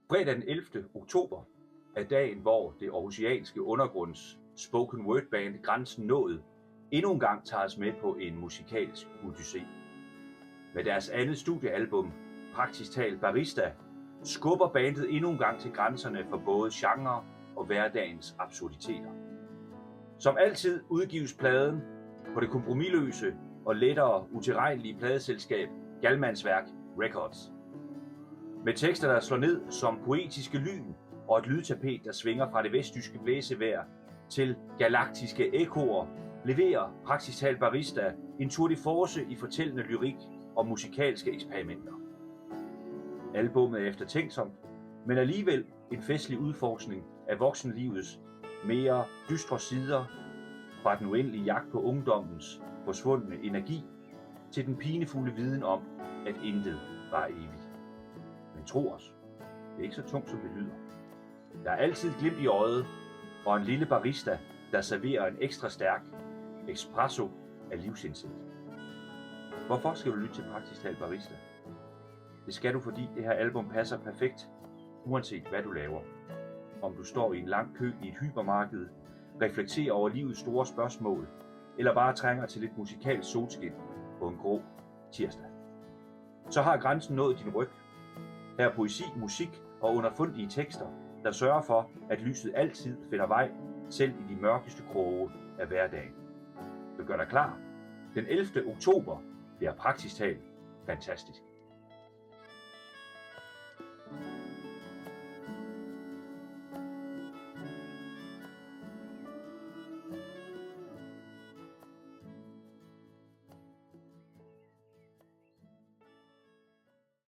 Fredag den 11. oktober er dagen, hvor det aarhusianske undergrunds spoken word band Grænsen Nået endnu en gang tager os med på en musikalsk odyssé. Med deres andet studiealbum, Praktisk Talt Barista, skubber bandet endnu en gang til grænserne for både genre og hverdagens absurditeter. Som altid udgives pladen på det kompromisløse og lettere utilregnelige pladeselskab Galmandsværk Records. Med tekster, der slår ned som poetiske lyn og et lydtapet, der svinger fra det vestjyske blæsevejr til galaktiske ekkoer, leverer Praktisk Talt Barista en tour de force i fortællende lyrik og musikalske eksperimenter. Albummet er eftertænksomt, men alligevel en festlig udforskning af voksenlivets mere dystre sider, fra den uendelige jagt på ungdommens forsvundne energi til den pinefulde viden om, at intet var evigt. Men tro os, det er ikke så tungt, som det lyder. Der er altid glimt i øjet og en lille barista, der serverer en ekstra stærk espresso af livsindsigt. Hvorfor skal du lytte til Praktisk Talt Barista? Det skal du, fordi det her album passer perfekt, uanset hvad du laver. Om du står i en lang kø i et hypermarked, reflekterer over livets store spørgsmål, eller bare trænger til lidt musikalsk solskin på en grå tirsdag. Så har Grænsen nået din ryg. Her er poesi, musik og underfundige tekster, der sørger for, at lyset altid finder vej, selv i de mørkeste kroge af hverdagen. Så gør dig klar. Den 11. oktober bliver Praktisk Talt fantastisk.